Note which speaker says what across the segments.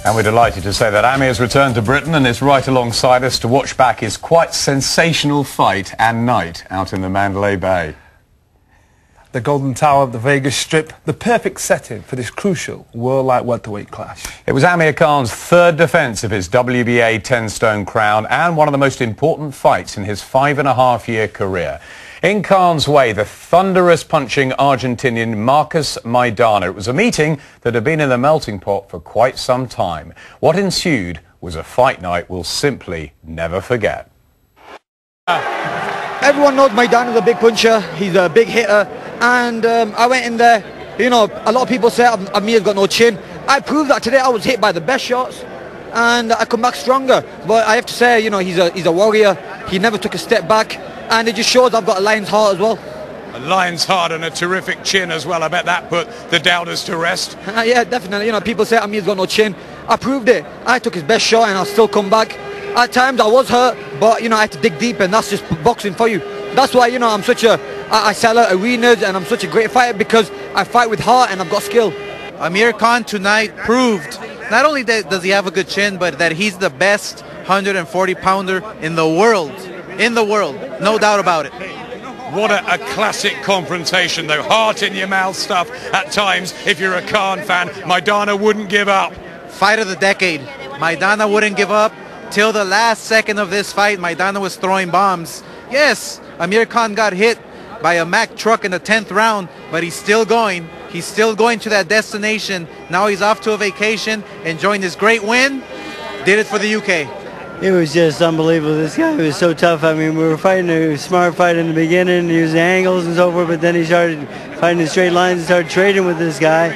Speaker 1: And we're delighted to say that Amir's returned to Britain and is right alongside us to watch back his quite sensational fight and night out in the Mandalay Bay.
Speaker 2: The Golden Tower of the Vegas Strip, the perfect setting for this crucial world-light welterweight clash.
Speaker 1: It was Amir Khan's third defence of his WBA 10-stone crown and one of the most important fights in his 5.5-year career. In Khan's way, the thunderous punching Argentinian Marcus Maidana. It was a meeting that had been in the melting pot for quite some time. What ensued was a fight night we'll simply never forget.
Speaker 3: Everyone knows Maidana's a big puncher, he's a big hitter, and I went in there, you know, a lot of people say Amir's got no chin. I proved that today. I was hit by the best shots and I come back stronger. But I have to say, you know, he's a warrior, he never took a step back, and it just shows I've got a lion's heart as well.
Speaker 1: A lion's heart and a terrific chin as well. I bet that put the doubters to rest.
Speaker 3: Yeah, definitely. You know, people say Amir's got no chin. I proved it. I took his best shot and I'll still come back. At times I was hurt, but you know, I had to dig deep, and that's just boxing for you. That's why, you know, I sell out arenas and I'm such a great fighter, because I fight with heart and I've got skill.
Speaker 4: Amir Khan tonight proved not only that does he have a good chin, but that he's the best 140-pounder in the world. No doubt about it.
Speaker 1: What a classic confrontation, though. Heart in your mouth stuff at times. If you're a Khan fan, Maidana wouldn't give up.
Speaker 4: Fight of the decade. Maidana wouldn't give up. Till the last second of this fight, Maidana was throwing bombs. Yes, Amir Khan got hit by a Mack truck in the 10th round, but he's still going. He's still going to that destination. Now he's off to a vacation, enjoying this great win. Did it for the UK.
Speaker 5: It was just unbelievable. This guy was so tough. I mean, we were fighting a smart fight in the beginning, using angles and so forth, but then he started fighting in straight lines and started trading with this guy.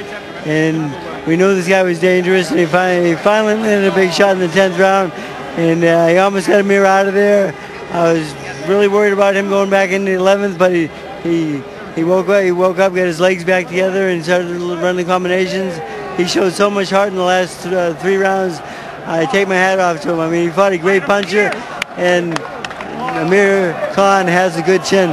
Speaker 5: And we knew this guy was dangerous, and he finally landed a big shot in the 10th round, and he almost got Amir out of there. I was really worried about him going back in the 11th, but he woke up, got his legs back together, and started running combinations. He showed so much heart in the last 3 rounds. I take my hat off to him. I mean, he fought a great puncher, and Amir Khan has a good chin.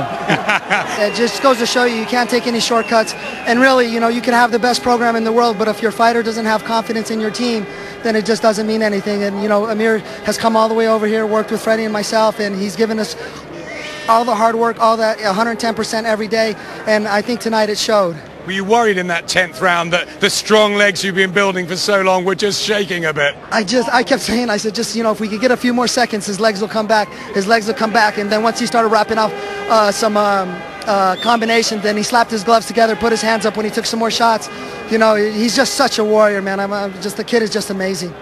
Speaker 6: It just goes to show you can't take any shortcuts. And really, you know, you can have the best program in the world, but if your fighter doesn't have confidence in your team, then it just doesn't mean anything. And, you know, Amir has come all the way over here, worked with Freddie and myself, and he's given us all the hard work, all that 110% every day, and I think tonight it showed.
Speaker 1: Were you worried in that 10th round that the strong legs you've been building for so long were just shaking a bit?
Speaker 6: I kept saying, I said, just, you know, if we could get a few more seconds, his legs will come back. His legs will come back. And then once he started wrapping off some combinations, then he slapped his gloves together, put his hands up when he took some more shots. You know, he's just such a warrior, man. The kid is just amazing.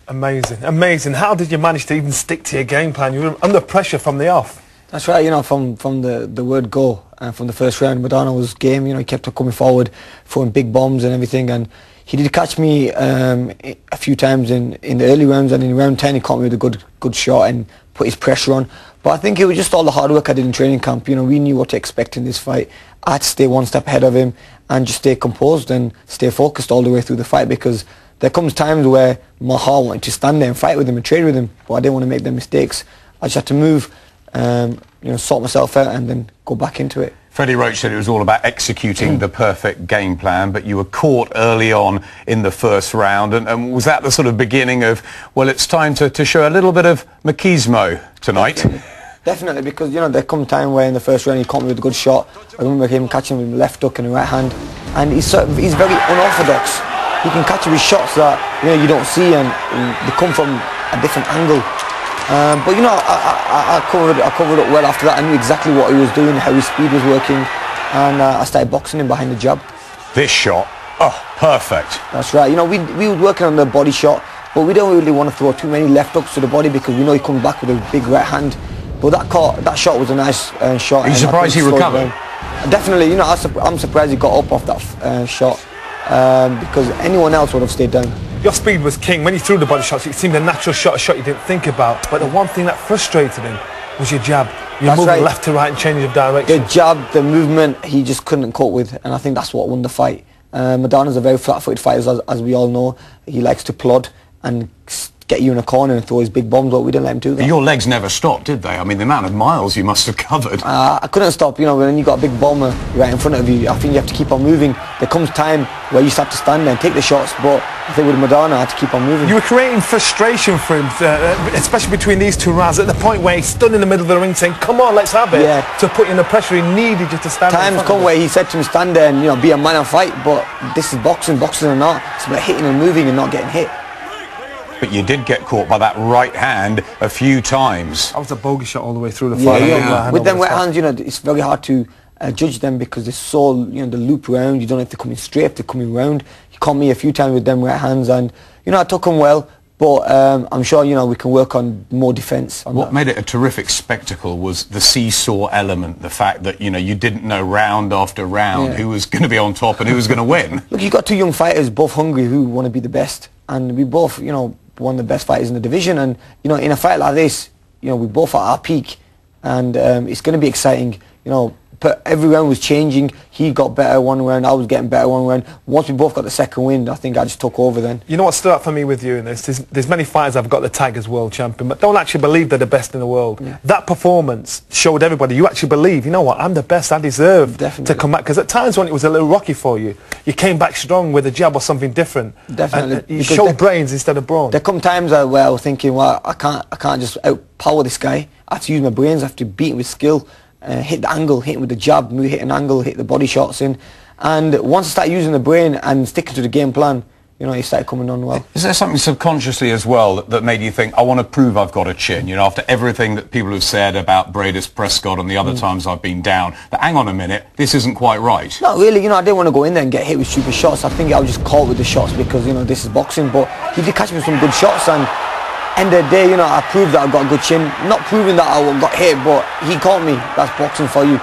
Speaker 2: Amazing. How did you manage to even stick to your game plan? You were under pressure from the off.
Speaker 3: That's right, you know, from the word go, and from the first round, Maidana was game. You know, he kept coming forward, throwing big bombs and everything, and he did catch me a few times in the early rounds, and in round 10 he caught me with a good shot and put his pressure on. But I think it was just all the hard work I did in training camp. You know, we knew what to expect in this fight. I had to stay one step ahead of him and just stay composed and stay focused all the way through the fight, because there comes times where my heart wanted to stand there and fight with him and trade with him, but I didn't want to make them mistakes. I just had to move, you know, sort myself out and then go back into it.
Speaker 1: Freddie Roach said it was all about executing the perfect game plan, but you were caught early on in the first round, and was that the sort of beginning of, well, it's time to show a little bit of machismo tonight?
Speaker 3: Definitely, because, you know, there come time where in the first round he caught me with a good shot. I remember him catching me with the left hook and the right hand, and he's very unorthodox. He can catch you with shots that, you know, you don't see, and they come from a different angle. But you know, I covered up well after that. I knew exactly what he was doing, how his speed was working, and I started boxing him behind the jab.
Speaker 1: This shot, oh, perfect.
Speaker 3: That's right. You know, we were working on the body shot, but we don't really want to throw too many left hooks to the body, because we know he comes back with a big right hand. But that shot was a nice shot.
Speaker 1: Are you surprised he recovered?
Speaker 3: Definitely. You know, I'm surprised he got up off that shot, because anyone else would have stayed down.
Speaker 2: Your speed was king. When you threw the body shots, it seemed a natural shot, a shot you didn't think about. But the one thing that frustrated him was your jab. You're moving left to right and changing of direction.
Speaker 3: The jab, the movement, he just couldn't cope with, and I think that's what won the fight. Maidana's a very flat-footed fighter, as we all know. He likes to plod and get you in a corner and throw his big bombs, but we didn't let him do that.
Speaker 1: Your legs never stopped, did they? I mean, the amount of miles you must have covered.
Speaker 3: I couldn't stop, you know, when you got a big bomber right in front of you, I think you have to keep on moving. There comes time where you just have to stand there and take the shots, but I think with Maidana, I had to keep on moving.
Speaker 2: You were creating frustration for him, especially between these two rounds, at the point where he stood in the middle of the ring saying, come on, let's have it, to put you in the pressure. He needed you to stand there.
Speaker 3: Times come where he said to me, stand there and, you know, be a man and fight, but this is boxing, boxing or not. It's about hitting and moving and not getting hit.
Speaker 1: But you did get caught by that right hand a few times.
Speaker 2: That was a bogey shot all the way through the fight.
Speaker 3: With them right hands, you know, it's very hard to judge them because they're so, you know, the loop round. You don't have to come in straight, if they're coming round. He caught me a few times with them right hands, and, you know, I took them well. But I'm sure, you know, we can work on more defence.
Speaker 1: What made it a terrific spectacle was the seesaw element, the fact that, you know, you didn't know round after round who was going to be on top and who was going to win.
Speaker 3: Look, you've got two young fighters, both hungry, who want to be the best. And we both, you know, one of the best fighters in the division. And, you know, in a fight like this, you know, we both at our peak. And it's going to be exciting, you know. But every round was changing. He got better one round, I was getting better one round. Once we both got the second win, I think I just took over then. You
Speaker 2: know what stood out for me with you in this? There's many fighters I've got the tag as world champion, but don't actually believe they're the best in the world. Yeah. That performance showed everybody you actually believe, you know what, I'm the best, I deserve to come back. Because at times when it was a little rocky for you, you came back strong with a jab or something different.
Speaker 3: Definitely.
Speaker 2: And you showed brains instead of brawn.
Speaker 3: There come times where I was thinking, well, I can't just outpower this guy. I have to use my brains, I have to beat him with skill. Hit the angle, hit him with the jab, hit an angle, hit the body shots in. And once I started using the brain and sticking to the game plan, you know, he started coming on well.
Speaker 1: Is there something subconsciously as well that made you think, I want to prove I've got a chin, you know, after everything that people have said about Bradis Prescott and the other times I've been down, that hang on a minute, this isn't quite right?
Speaker 3: Not really, you know, I didn't want to go in there and get hit with stupid shots. I think I was just caught with the shots because, you know, this is boxing, but he did catch me with some good shots, and end of the day, you know, I proved that I got a good chin. Not proving that I got hit, but he caught me. That's boxing for you.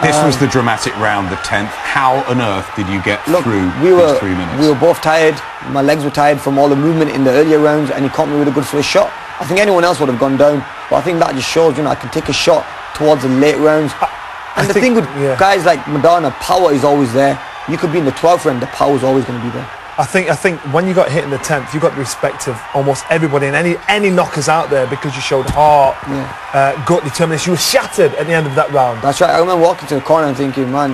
Speaker 1: This was the dramatic round, the 10th. How on earth did you get through these 3 minutes?
Speaker 3: We were both tired. My legs were tired from all the movement in the earlier rounds, and he caught me with a good first shot. I think anyone else would have gone down, but I think that just shows, you know, I can take a shot towards the late rounds. And the thing with guys like Maidana, power is always there. You could be in the 12th round, the power is always going to be there.
Speaker 2: I think when you got hit in the 10th, you got the respect of almost everybody and any knockers out there because you showed heart, gut, determination. You were shattered at the end of that round.
Speaker 3: That's right. I remember walking to the corner and thinking, man,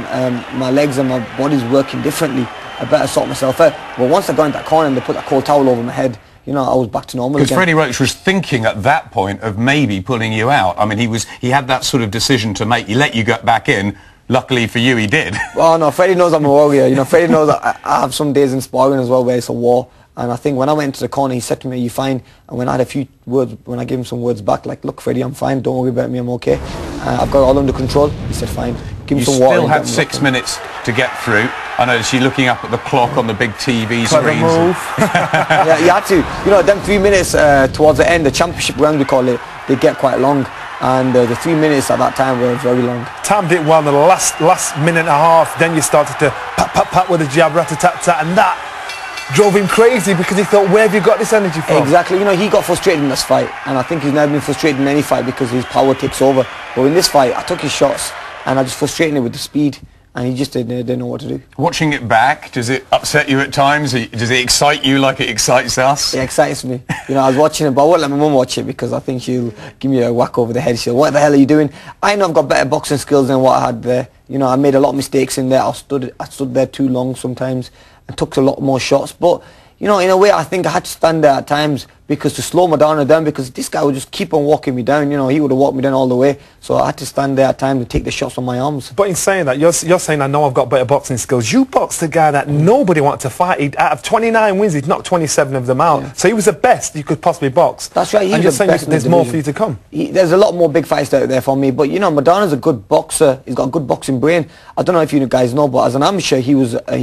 Speaker 3: my legs and my body's working differently. I better sort myself out. But once I got into that corner and they put that cold towel over my head, you know, I was back to normal again.
Speaker 1: Because Freddie Roach was thinking at that point of maybe pulling you out. I mean, he had that sort of decision to make. He let you get back in. Luckily for you, he did.
Speaker 3: Well, no, Freddie knows I'm a warrior. You know, Freddie knows that I have some days in sparring as well where it's a war. And I think when I went into the corner, he said to me, "Are you fine?" And when I had a few words, when I gave him some words back, like, "Look, Freddie, I'm fine. Don't worry about me. I'm okay. I've got it all under control." He said, "Fine. Give me some water."
Speaker 1: You still had 6 minutes to get through. I noticed you looking up at the clock on the big TV screens.
Speaker 3: Yeah, you had to. You know, them 3 minutes towards the end, the championship round we call it, they get quite long. And the 3 minutes at that time were very long.
Speaker 2: Timed it well in the last minute and a half. Then you started to pat with the jab, rat-a-tat-tat, and that drove him crazy because he thought, where have you got this energy from?
Speaker 3: Exactly. You know, he got frustrated in this fight, and I think he's never been frustrated in any fight because his power takes over. But in this fight, I took his shots, and I just frustrated him with the speed, and he just didn't know what to do.
Speaker 1: Watching it back, does it upset you at times? Does it excite you like it excites us?
Speaker 3: It excites me. You know, I was watching it, but I won't let my mum watch it because I think she'll give me a whack over the head. She'll, "What the hell are you doing?" I know I've got better boxing skills than what I had there. You know, I made a lot of mistakes in there. I stood there too long sometimes and took a lot more shots. But, you know, in a way, I think I had to stand there at times because to slow Maidana down, because this guy would just keep on walking me down. You know, he would have walked me down all the way. So I had to stand there at times and take the shots on my arms.
Speaker 2: But in saying that, you're saying, I know I've got better boxing skills. You boxed a guy that nobody wanted to fight. Out of 29 wins, he'd knocked 27 of them out. Yeah. So he was the best you could possibly box.
Speaker 3: That's right.
Speaker 2: And you're saying there's more for you to come.
Speaker 3: There's a lot more big fights out there for me. But, you know, Maidana's a good boxer. He's got a good boxing brain. I don't know if you guys know, but as an amateur, he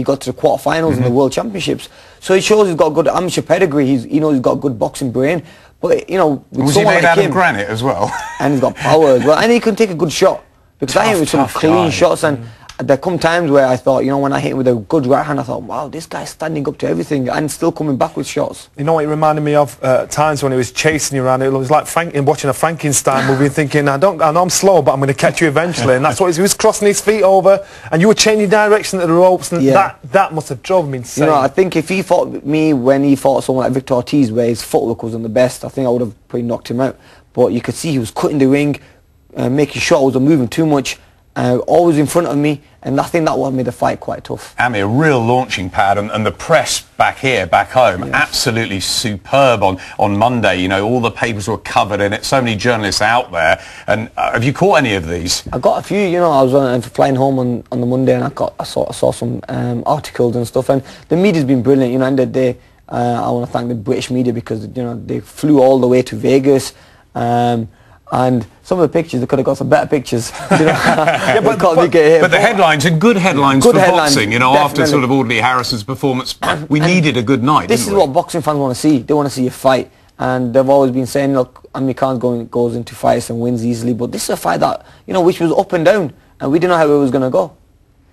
Speaker 3: got to the quarterfinals in the World Championships. So it shows he's got a good amateur pedigree. He knows he's got a good boxing brain. But, you know, with
Speaker 1: was he made out of granite as well?
Speaker 3: And he's got power as well. And he can take a good shot. Because I hit with some clean shots. And there come times where I thought, you know, when I hit him with a good right hand, I thought, wow, this guy's standing up to everything and still coming back with shots.
Speaker 2: You know what it reminded me of? Times when he was chasing you around. It was like watching a Frankenstein movie, thinking, I know I'm slow, but I'm going to catch you eventually. And that's what he was crossing his feet over, and you were changing direction at the ropes, and that must have drove him insane.
Speaker 3: You know, I think if he fought me when he fought someone like Victor Ortiz, where his footwork wasn't the best, I think I would have probably knocked him out. But you could see he was cutting the ring, making sure I wasn't moving too much, always in front of me, and I think that one made the fight quite tough.
Speaker 1: Amir, real launching pad, and the press back here, back home, absolutely superb on Monday. You know, all the papers were covered in it, so many journalists out there. And have you caught any of these?
Speaker 3: I got a few, you know. I was flying home on the Monday, and I saw some articles and stuff, and the media's been brilliant. You know, end of the day, I want to thank the British media, because, you know, they flew all the way to Vegas, and some of the pictures, they could have got some better pictures. You know?
Speaker 1: but the headlines are good headlines for boxing, you know,
Speaker 3: definitely.
Speaker 1: After sort of Audley Harris's performance. We needed a good night,
Speaker 3: This is what boxing fans want to see. They want to see a fight. And they've always been saying, look, Amir Khan goes into fights and wins easily. But this is a fight that, you know, which was up and down. And we didn't know how it was going to go.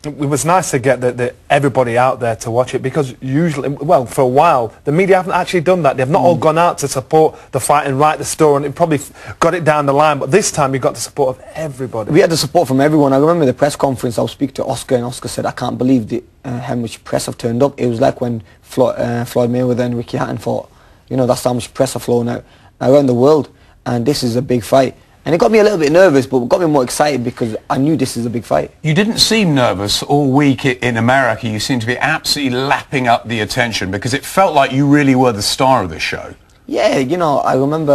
Speaker 2: It was nice to get everybody out there to watch it, because usually, well, for a while, the media haven't actually done that. They've not all gone out to support the fight and write the story, and it probably got it down the line. But this time, you got the support of everybody.
Speaker 3: We had the support from everyone. I remember the press conference, I was speaking to Oscar, and Oscar said, I can't believe how much press have turned up. It was like when Floyd Mayweather and Ricky Hatton fought. You know, that's how much press have flown out around the world. And this is a big fight. And it got me a little bit nervous, but it got me more excited, because I knew this is a big fight.
Speaker 1: You didn't seem nervous all week in America. You seemed to be absolutely lapping up the attention, because it felt like you really were the star of the show.
Speaker 3: Yeah, you know, I remember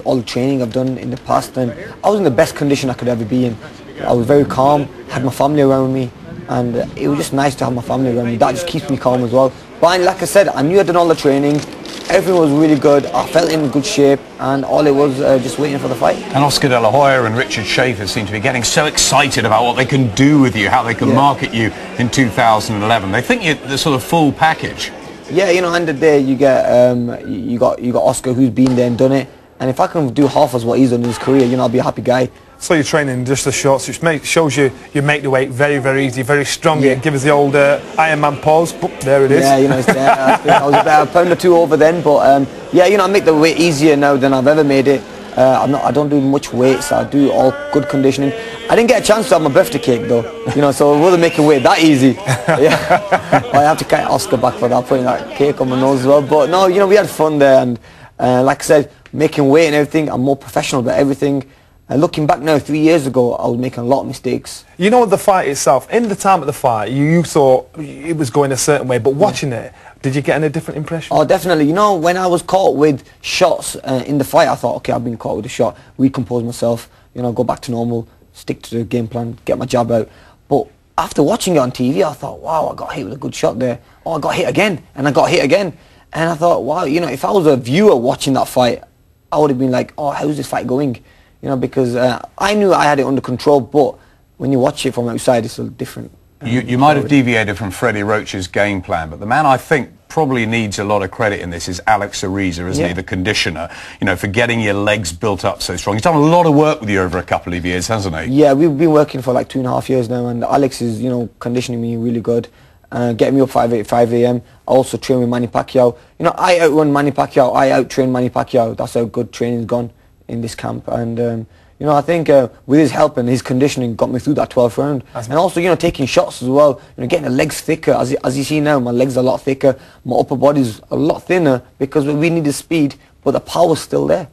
Speaker 3: all the training I've done in the past, and I was in the best condition I could ever be in. I was very calm, had my family around me, and it was just nice to have my family around me. That just keeps me calm as well. But like I said, I knew I'd done all the training. Everything was really good. I felt in good shape, and all it was just waiting for the fight.
Speaker 1: And Oscar De La Hoya and Richard Schaefer seem to be getting so excited about what they can do with you, how they can market you in 2011. They think you're the sort of full package.
Speaker 3: Yeah, you know, end of the day, you got Oscar, who's been there and done it. And if I can do half as what he's done in his career, you know, I'll be a happy guy.
Speaker 2: So you're training just the shorts, which shows you make the weight very, very easy, very strong. Yeah. Give us the old Iron Man pause. Boop, there it is.
Speaker 3: Yeah, you know, it's there. I was about a pound or two over then, but yeah, you know, I make the weight easier now than I've ever made it. I don't do much weights. I do all good conditioning. I didn't get a chance to have my birthday cake though, you know, so I wasn't making weight that easy. Yeah, I have to carry Oscar back for that, putting that cake on my nose as well. But no, you know, we had fun there, and like I said, making weight and everything. I'm more professional about everything. Looking back now, 3 years ago, I was making a lot of mistakes.
Speaker 2: You know, the fight itself, in the time of the fight, you thought it was going a certain way, but watching it, did you get any different impression?
Speaker 3: Oh, definitely. You know, when I was caught with shots in the fight, I thought, okay, I've been caught with a shot, recompose myself, you know, go back to normal, stick to the game plan, get my jab out. But after watching it on TV, I thought, wow, I got hit with a good shot there. Oh, I got hit again, and I got hit again. And I thought, wow, you know, if I was a viewer watching that fight, I would have been like, oh, how's this fight going? You know, because I knew I had it under control, but when you watch it from outside, it's a different.
Speaker 1: You might have deviated from Freddie Roach's game plan, but the man I think probably needs a lot of credit in this is Alex Ariza, isn't he, the conditioner, you know, for getting your legs built up so strong. He's done a lot of work with you over a couple of years, hasn't he?
Speaker 3: Yeah, we've been working for like 2.5 years now, and Alex is, you know, conditioning me really good. Getting me up 5 a.m. I also train with Manny Pacquiao. You know, I outrun Manny Pacquiao, I out-train Manny Pacquiao. That's how good training's gone in this camp. And you know, I think with his help and his conditioning got me through that 12th round. And also, you know, taking shots as well, you know, getting the legs thicker. As you see now, my legs are a lot thicker, my upper body's a lot thinner, because we need the speed, but the power's still there.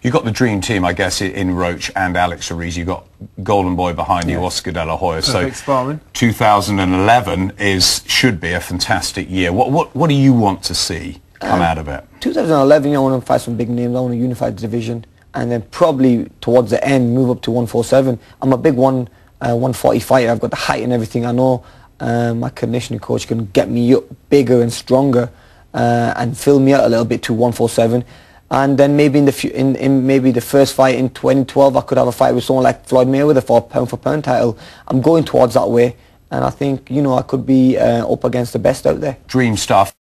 Speaker 1: You've got the dream team, I guess, in Roach and Alex Ariza. You've got Golden Boy behind you, Oscar De La Hoya.
Speaker 2: Perfect sparring.
Speaker 1: 2011 should be a fantastic year. What do you want to see come out of it?
Speaker 3: 2011, you know, I want to fight some big names. I want to unify the division, and then probably towards the end move up to 147. I'm a big 140 fighter. I've got the height and everything. I know my conditioning coach can get me up bigger and stronger and fill me out a little bit to 147. And then maybe in maybe the first fight in 2012, I could have a fight with someone like Floyd Mayweather for a pound-for-pound title. I'm going towards that way, and I think, you know, I could be up against the best out there.
Speaker 1: Dream stuff.